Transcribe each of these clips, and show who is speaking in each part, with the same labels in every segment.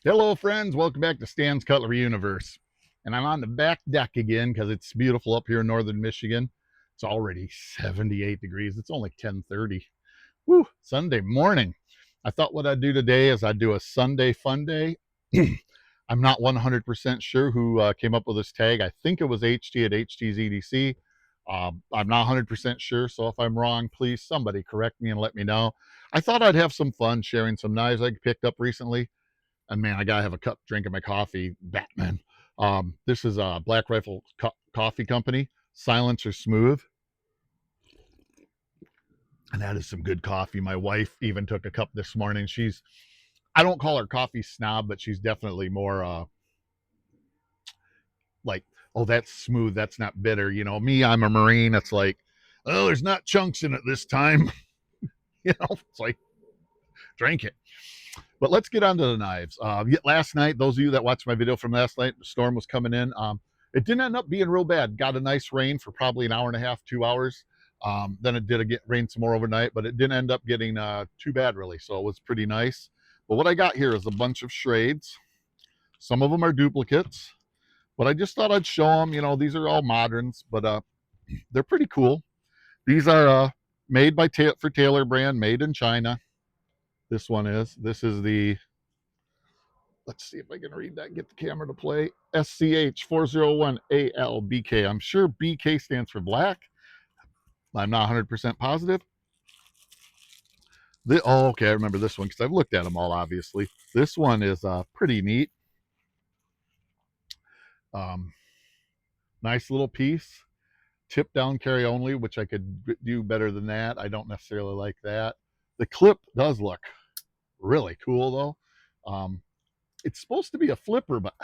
Speaker 1: Hello, friends. Welcome back to Stan's Cutlery Universe. And I'm on the back deck again because it's beautiful up here in northern Michigan. It's already 78 degrees. It's only 10:30. Woo, Sunday morning. I thought what I'd do today is I'd do a Sunday fun day. I'm not 100% sure who came up with this tag. I think it was HT at HT's EDC. I'm not 100% sure, so if I'm wrong, please somebody correct me and let me know. I thought I'd have some fun sharing some knives I picked up recently. And man, I gotta have a cup drinking my coffee. Batman. This is a Black Rifle Coffee Company, Silencer Smooth, and that is some good coffee. My wife even took a cup this morning. I don't call her coffee snob, but she's definitely more like, oh, that's smooth, that's not bitter. You know, me, I'm a Marine. It's like, oh, there's not chunks in it this time. It's like, drink it. But let's get on to the knives. Last night, those of you that watched my video from last night, the storm was coming in. It didn't end up being real bad. Got a nice rain for probably an hour and a half, 2 hours. Then it did get rain some more overnight, but it didn't end up getting too bad really. So it was pretty nice. But what I got here is a bunch of Schrades. Some of them are duplicates, but I just thought I'd show them. You know, these are all moderns, but they're pretty cool. These are made by for Taylor brand, made in China. This one is. This is the, let's see if I can read that, get the camera to play. SCH401ALBK. I'm sure BK stands for black. I'm not 100% positive. Oh, okay, I remember this one because I've looked at them all, obviously. This one is pretty neat. Nice little piece. Tip down carry only, which I could do better than that. I don't necessarily like that. The clip does look really cool, though. It's supposed to be a flipper, but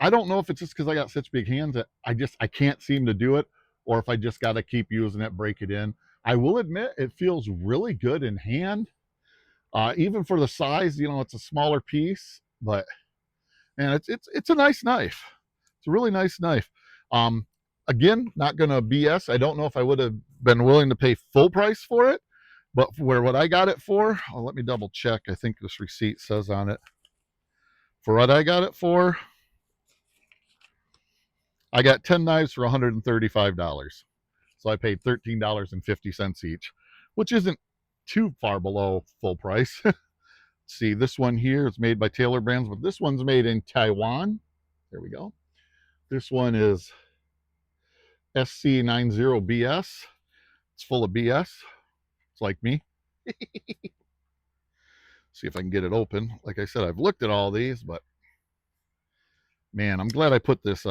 Speaker 1: I don't know if it's just because I got such big hands that I can't seem to do it, or if I just got to keep using it, break it in. I will admit it feels really good in hand, even for the size. You know, it's a smaller piece, but man, it's a nice knife. It's a really nice knife. Um, Again, not gonna BS. I don't know if I would have been willing to pay full price for it, but for what I got it for, let me double check. I think this receipt says on it. For what I got it for, I got 10 knives for $135. So I paid $13.50 each, which isn't too far below full price. See, this one here is made by Taylor Brands, but this one's made in Taiwan. There we go. This one is SC90BS. It's full of BS. It's like me. See if I can get it open. Like I said, I've looked at all these, but man, I'm glad I put this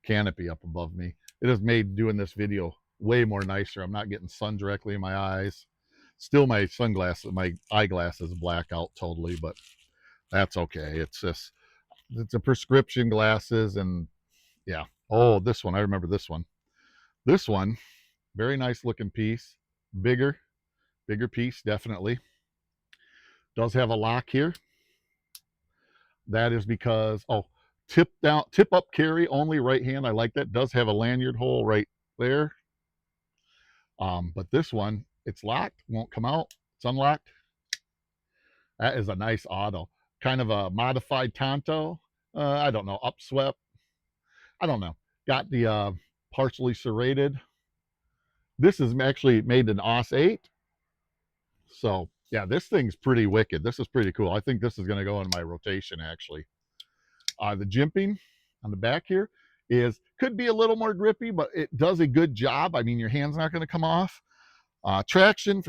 Speaker 1: canopy up above me. It has made doing this video way more nicer. I'm not getting sun directly in my eyes. Still, my sunglasses, my eyeglasses black out totally, but that's okay. It's a prescription glasses, and yeah. Oh, this one, I remember this one. This one, very nice looking piece, bigger piece, definitely. Does have a lock here. That is because, oh, tip up carry only, right hand. I like that. Does have a lanyard hole right there. But this one, it's locked, won't come out. It's unlocked. That is a nice auto. Kind of a modified Tonto. I don't know, upswept. I don't know. Got the partially serrated. This is actually made in AUS 8. So yeah, this thing's pretty wicked. This is pretty cool. I think this is going to go in my rotation actually. The jimping on the back here could be a little more grippy, but it does a good job. I mean, your hand's not going to come off. Traction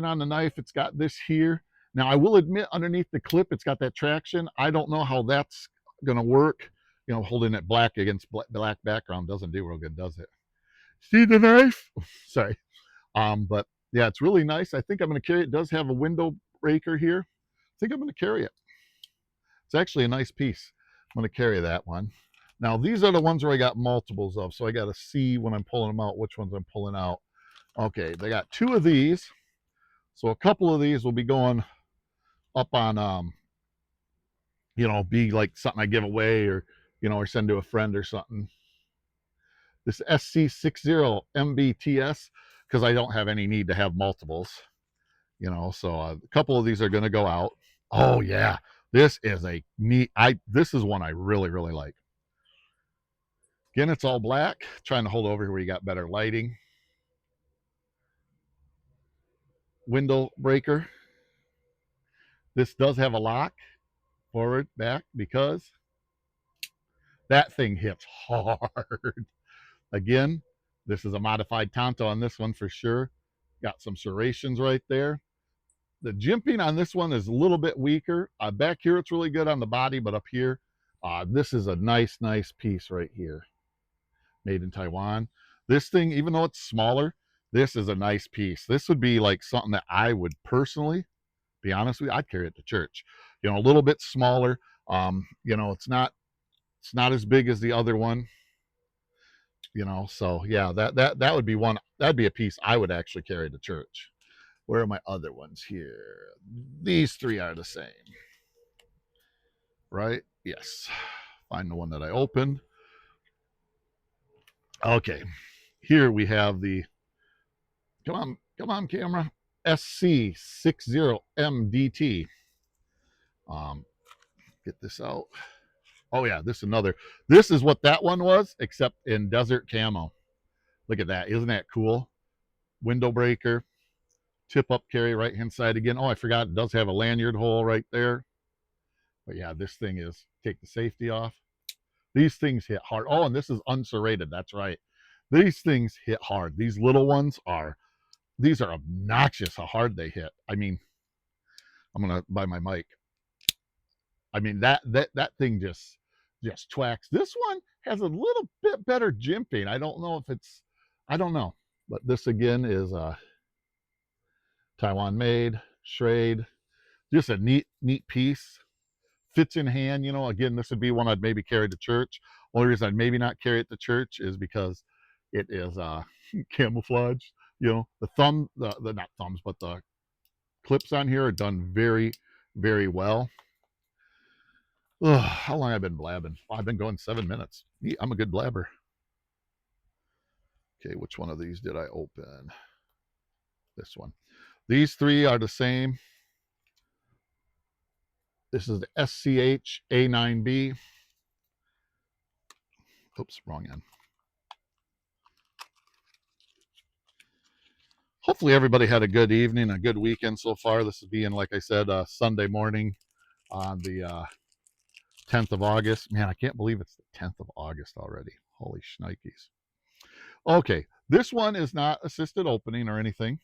Speaker 1: on the knife, it's got this here. Now, I will admit, underneath the clip, it's got that traction. I don't know how that's going to work. You know, holding it black against black background doesn't do real good, does it? See the knife? Sorry. But yeah, it's really nice. I think I'm going to carry it. It does have a window breaker here. I think I'm going to carry it. It's actually a nice piece. I'm going to carry that one. Now, these are the ones where I got multiples of, so I got to see when I'm pulling them out, which ones I'm pulling out. Okay, they got 2 of these. So a couple of these will be going up on, be like something I give away or, or send to a friend or something. This SC60MBTS, because I don't have any need to have multiples, so a couple of these are going to go out. Oh, yeah. This is a neat, this is one I really, really like. Again, it's all black. Trying to hold over here where you got better lighting. Window breaker. This does have a lock, forward, back, because that thing hits hard. Again, this is a modified Tonto on this one for sure. Got some serrations right there. The jimping on this one is a little bit weaker. Back here, it's really good on the body, but up here, this is a nice, nice piece right here. Made in Taiwan. This thing, even though it's smaller, this is a nice piece. This would be like something that I would personally, be honest with you, I'd carry it to church. You know, a little bit smaller. You know, it's not as big as the other one. You know, so yeah, that would be one. That'd be a piece I would actually carry to church. Where are my other ones here? These three are the same, right? Yes. Find the one that I opened. Okay, here we have the, come on, camera, SC60MDT. Get this out. Oh yeah, this is what that one was, except in desert camo. Look at that, isn't that cool? Window breaker, tip up carry, right hand side again. Oh, I forgot, it does have a lanyard hole right there. But yeah, this thing is, take the safety off. These things hit hard. Oh, and this is unserrated, that's right. These things hit hard. These little ones are, these are obnoxious how hard they hit. I mean, I'm gonna buy my mic. I mean, that thing just twacks. This one has a little bit better jimping. I don't know if it's, I don't know. But this again is Taiwan made, Schrade. Just a neat piece. Fits in hand, you know. Again, this would be one I'd maybe carry to church. Only reason I'd maybe not carry it to church is because it is camouflage. You know, the thumb, the not thumbs, but the clips on here are done very, very well. Ugh, how long have I been blabbing? Oh, I've been going 7 minutes. I'm a good blabber. Okay, which one of these did I open? This one. These three are the same. This is the SCH A9B. Oops, wrong end. Hopefully everybody had a good evening, a good weekend so far. This is being, like I said, Sunday morning on the 10th of August. Man, I can't believe it's the 10th of August already. Holy shnikes. Okay, this one is not assisted opening or anything,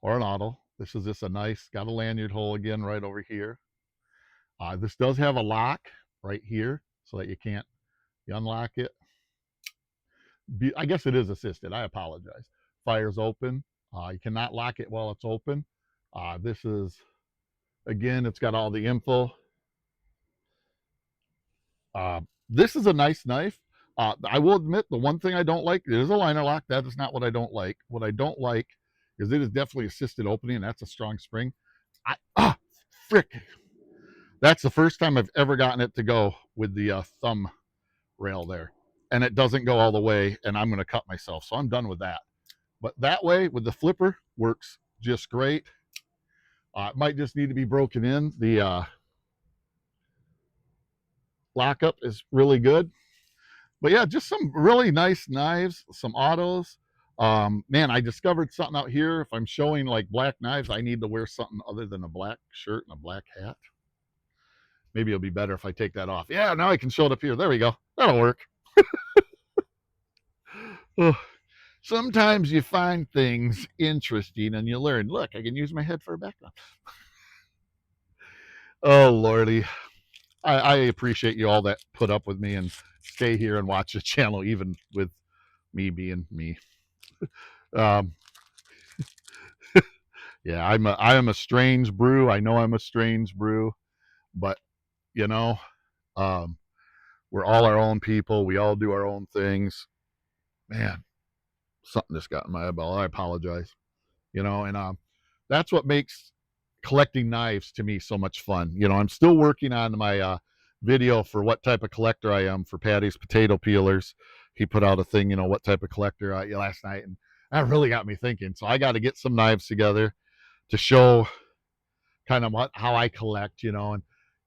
Speaker 1: or an auto. This is just a nice, got a lanyard hole again right over here. This does have a lock right here so that you can't, you unlock it. I guess it is assisted. I apologize. Fire's open. You cannot lock it while it's open. This is, again, it's got all the info. This is a nice knife. I will admit, the one thing I don't like, it is a liner lock. That is not what I don't like. What I don't like is it is definitely assisted opening, and that's a strong spring. Frick. That's the first time I've ever gotten it to go with the thumb rail there. And it doesn't go all the way, and I'm going to cut myself. So I'm done with that. But that way, with the flipper, works just great. It might just need to be broken in. The lockup is really good. But yeah, just some really nice knives, some autos. Man, I discovered something out here. If I'm showing like black knives, I need to wear something other than a black shirt and a black hat. Maybe it'll be better if I take that off. Yeah, now I can show it up here. There we go. That'll work. Oh, sometimes you find things interesting and you learn, look, I can use my head for a background. Oh, Lordy. I appreciate you all that put up with me and stay here and watch the channel, even with me being me. Yeah, I am a strange brew. I know I'm a strange brew, but you know, we're all our own people. We all do our own things. Man, something just got in my eyeball. I apologize. You know, and that's what makes collecting knives to me so much fun. You know, I'm still working on my video for what type of collector I am for Patty's potato peelers. He put out a thing, you know, what type of collector last night, and that really got me thinking. So I got to get some knives together to show kind of how I collect, you know. And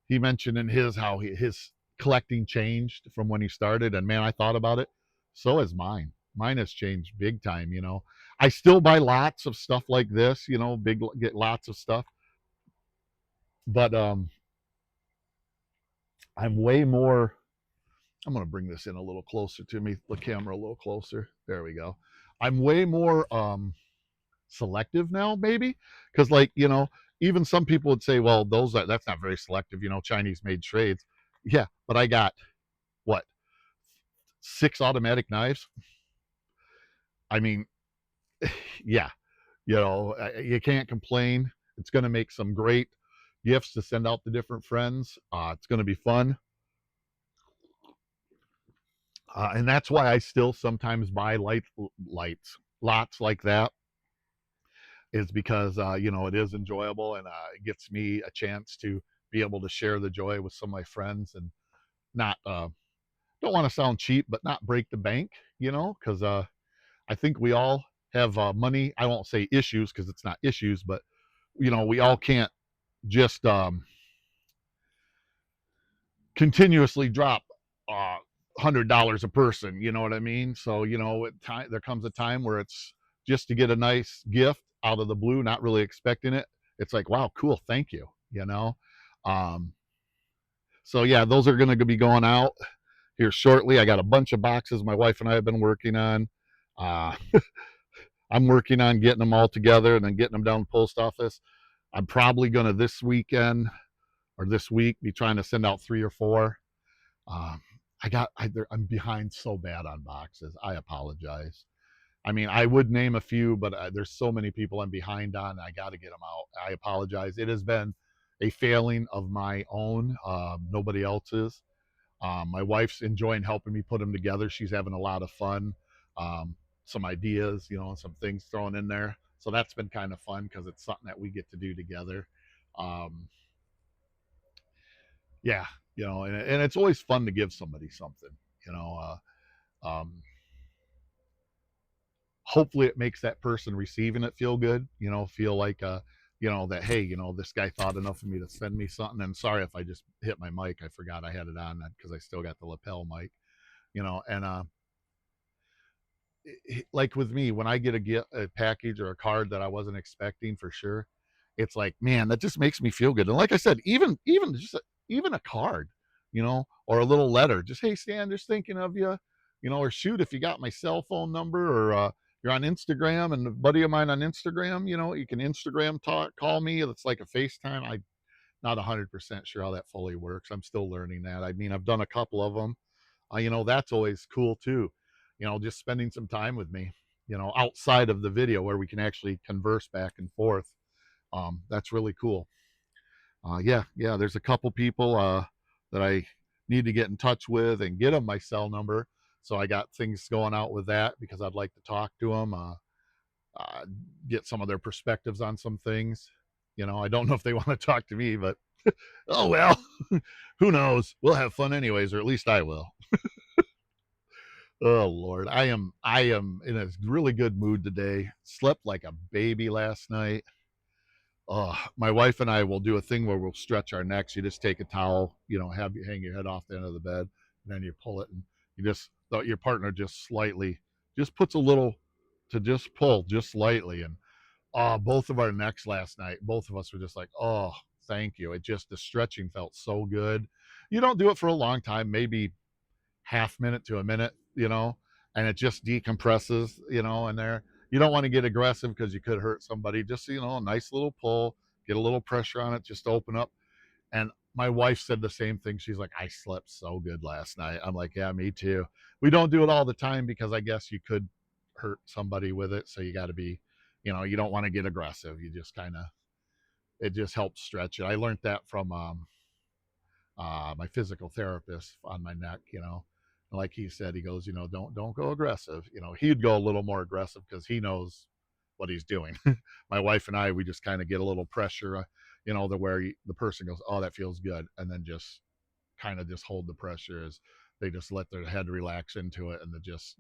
Speaker 1: he mentioned in his how his collecting changed from when he started, and man, I thought about it. So has mine. Mine has changed big time. I still buy lots of stuff like this. Big get lots of stuff, but I'm way more. I'm gonna bring this in a little closer to me, the camera a little closer. There we go. I'm way more selective now, maybe, because even some people would say, well, that's not very selective. Chinese made Schrades. Yeah, but I got what, 6 automatic knives. I mean, yeah, you can't complain. It's going to make some great gifts to send out to different friends. It's going to be fun, and that's why I still sometimes buy lights lots like that, is because it is enjoyable, and it gets me a chance to be able to share the joy with some of my friends, and not don't want to sound cheap, but not break the bank, because I think we all have money. I won't say issues because it's not issues, but we all can't just continuously drop $100 a person. You know what I mean? So there comes a time where it's just to get a nice gift out of the blue, not really expecting it. It's like, wow, cool, thank you. Um, so yeah, those are going to be going out here shortly. I got a bunch of boxes my wife and I have been working on. Uh, I'm working on getting them all together and then getting them down to the post office. I'm probably going to this weekend or this week be trying to send out 3 or 4. Um, I'm behind so bad on boxes. I apologize. I mean, I would name a few, but there's so many people I'm behind on. I got to get them out. I apologize. It has been a failing of my own, nobody else's. My wife's enjoying helping me put them together. She's having a lot of fun. Um, some ideas, some things thrown in there. So that's been kind of fun because it's something that we get to do together. Um, yeah, and it's always fun to give somebody something. You know, hopefully it makes that person receiving it feel good. Feel like that, hey, this guy thought enough of me to send me something. And sorry if I just hit my mic. I forgot I had it on because I still got the lapel mic. And like with me, when I get a package or a card that I wasn't expecting, for sure, it's like, man, that just makes me feel good. And like I said, even a card, or a little letter, just, hey Stan, just thinking of you, or shoot, if you got my cell phone number, or you're on Instagram and a buddy of mine on Instagram, you can Instagram talk, call me. It's like a FaceTime. I'm not 100% sure how that fully works. I'm still learning that. I mean, I've done a couple of them. That's always cool too. Just spending some time with me, outside of the video where we can actually converse back and forth. That's really cool. Yeah, there's a couple people that I need to get in touch with and get them my cell number. So I got things going out with that because I'd like to talk to them, uh, get some of their perspectives on some things. I don't know if they want to talk to me, but oh well, who knows? We'll have fun anyways, or at least I will. Oh Lord, I am in a really good mood today. Slept like a baby last night. Oh, my wife and I will do a thing where we'll stretch our necks. You just take a towel, have you hang your head off the end of the bed, and then you pull it, and your partner just puts a little to just pull just slightly, and both of our necks last night, both of us were just like, oh, thank you. The stretching felt so good. You don't do it for a long time, maybe half minute to a minute, and it just decompresses, in there. You don't want to get aggressive because you could hurt somebody. Just, a nice little pull, get a little pressure on it, just open up. And my wife said the same thing. She's like, I slept so good last night. I'm like, yeah, me too. We don't do it all the time because I guess you could hurt somebody with it. So you got to be, you don't want to get aggressive. You just kind of, it just helps stretch it. I learned that from my physical therapist on my neck. Like he said, he goes, don't go aggressive. He'd go a little more aggressive because he knows what he's doing. My wife and I, we just kind of get a little pressure, the person goes, oh, that feels good, and then just kind of just hold the pressure as they just let their head relax into it, and then just,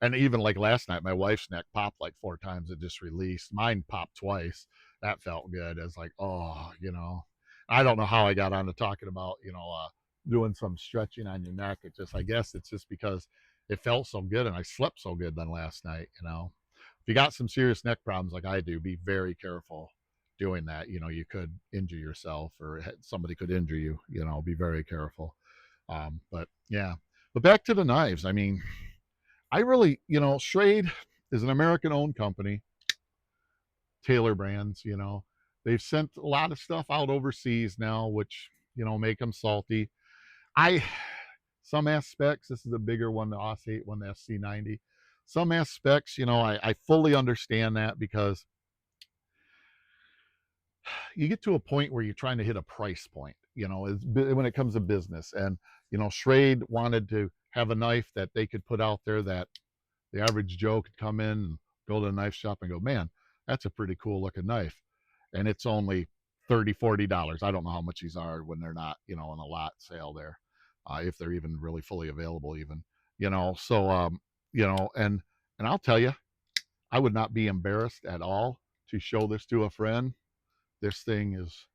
Speaker 1: and even like last night, my wife's neck popped like 4 times. It just released. Mine popped twice. That felt good. It's like, oh. I don't know how I got on to talking about, doing some stretching on your neck. I guess it's just because it felt so good and I slept so good then last night. If you got some serious neck problems like I do, be very careful doing that. You could injure yourself or somebody could injure you, be very careful. But yeah, but back to the knives. I mean, I really, Schrade is an American owned company, Taylor brands, they've sent a lot of stuff out overseas now, which, make them salty. I, some aspects, this is a bigger one, the AUS 8 one, the SC90. Some aspects, I fully understand that because you get to a point where you're trying to hit a price point, when it comes to business. And, Schrade wanted to have a knife that they could put out there that the average Joe could come in and go to a knife shop and go, man, that's a pretty cool looking knife. And it's only $30, $40. I don't know how much these are when they're not, in a lot sale there, if they're even really fully available even, so, and I'll tell you, I would not be embarrassed at all to show this to a friend. This thing is,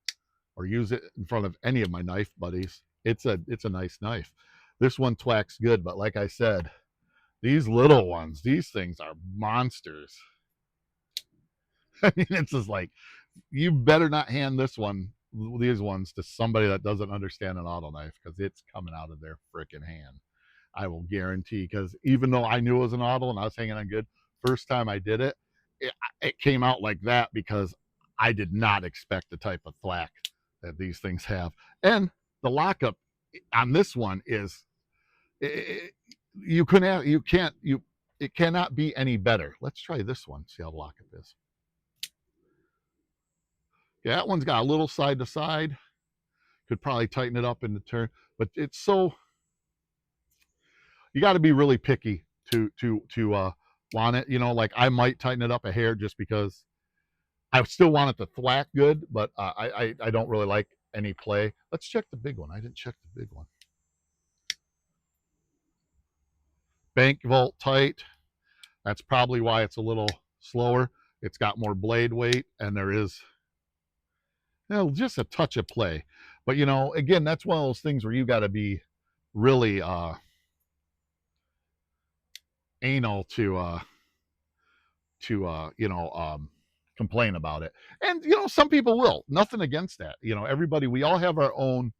Speaker 1: or use it in front of any of my knife buddies. It's a nice knife. This one twacks good, but like I said, these little ones, these things are monsters. I mean, it's just like, you better not hand these ones to somebody that doesn't understand an auto knife, because it's coming out of their freaking hand. I will guarantee, because even though I knew it was an auto and I was hanging on good, first time I did it came out like that because I did not expect the type of thwack that these things have. And the lockup on this one is, it, you couldn't have, you can't, you, it cannot be any better. Let's try this one, see how the lockup is. Yeah, that one's got a little side to side. Could probably tighten it up in the turn, but it's so, you got to be really picky to want it. Like I might tighten it up a hair just because I still want it to thwack good, but I don't really like any play. Let's check the big one. I didn't check the big one. Bank vault tight. That's probably why it's a little slower. It's got more blade weight, and there is, just a touch of play. But again, that's one of those things where you got to be really anal to complain about it. And some people will. Nothing against that. Everybody, we all have our own.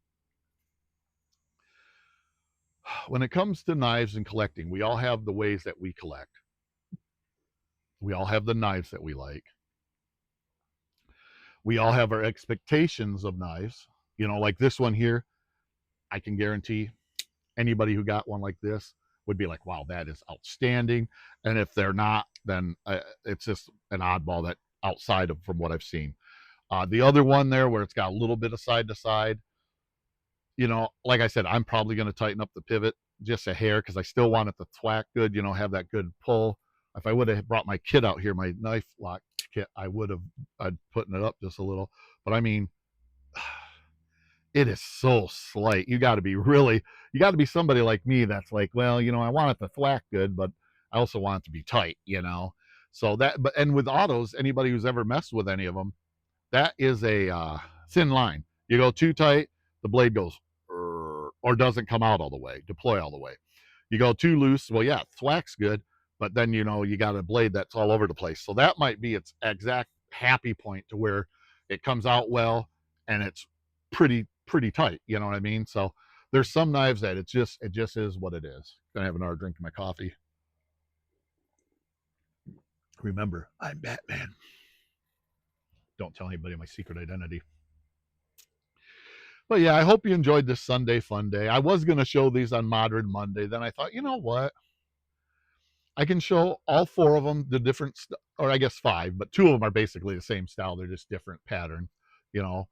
Speaker 1: When it comes to knives and collecting, we all have the ways that we collect. We all have the knives that we like. We all have our expectations of knives. Like this one here, I can guarantee anybody who got one like this would be like, wow, that is outstanding. And if they're not, then it's just an oddball that outside of from what I've seen. The other one there where it's got a little bit of side to side, like I said, I'm probably going to tighten up the pivot just a hair because I still want it to thwack good, have that good pull. If I would have brought my kit out here, my knife lock kit, I'd putting it up just a little. But I mean, it is so slight. You got to be somebody like me that's like, well, I want it to thwack good, but I also want it to be tight. So and with autos, anybody who's ever messed with any of them, that is a thin line. You go too tight, the blade goes or doesn't come out all the way, deploy all the way. You go too loose, well, yeah, thwack's good, but then you got a blade that's all over the place. So that might be its exact happy point to where it comes out well and it's pretty tight. You know what I mean? So there's some knives that it just is what it is. Gonna have another drink of my coffee. Remember, I'm Batman. Don't tell anybody my secret identity. But yeah, I hope you enjoyed this Sunday fun day. I was going to show these on Modern Monday. Then I thought, you know what? I can show all four of them, the different, or I guess five, but two of them are basically the same style. They're just different pattern, you know.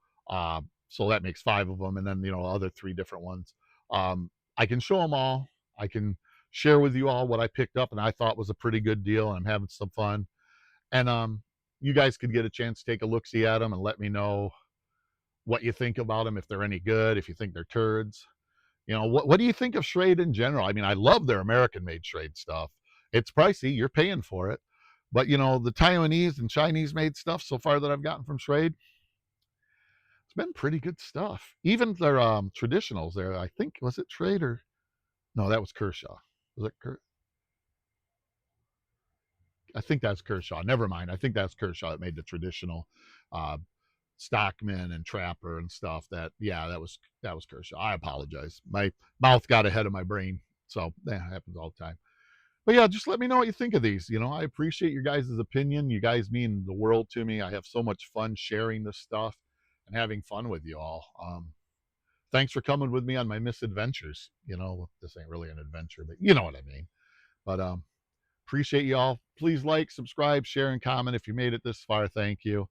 Speaker 1: So that makes five of them, and then other three different ones. I can show them all. I can share with you all what I picked up and I thought was a pretty good deal, and I'm having some fun. And you guys could get a chance to take a look see at them and let me know what you think about them, if they're any good, if you think they're turds. What do you think of Schrade in general? I mean, I love their American made Schrade stuff. It's pricey, you're paying for it. But the Taiwanese and Chinese made stuff so far that I've gotten from Schrade, It's been pretty good stuff. Even their traditionals there, I think, was it Schrade or no, that was Kershaw. Was it I think that's Kershaw. Never mind. I think that's Kershaw that made the traditional uh, Stockman and Trapper and stuff. That was Kershaw. I apologize. My mouth got ahead of my brain, so that happens all the time. But yeah, just let me know what you think of these. I appreciate your guys' opinion. You guys mean the world to me. I have so much fun sharing this stuff and having fun with you all. Thanks for coming with me on my misadventures. This ain't really an adventure, but you know what I mean. But appreciate you all. Please like, subscribe, share, and comment if you made it this far. Thank you.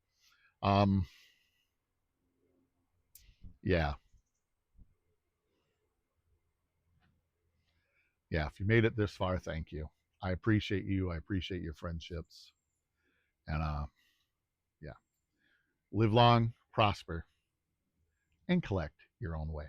Speaker 1: Um, yeah, yeah. If you made it this far, thank you. I appreciate you. I appreciate your friendships. And yeah, live long, prosper, and collect your own way.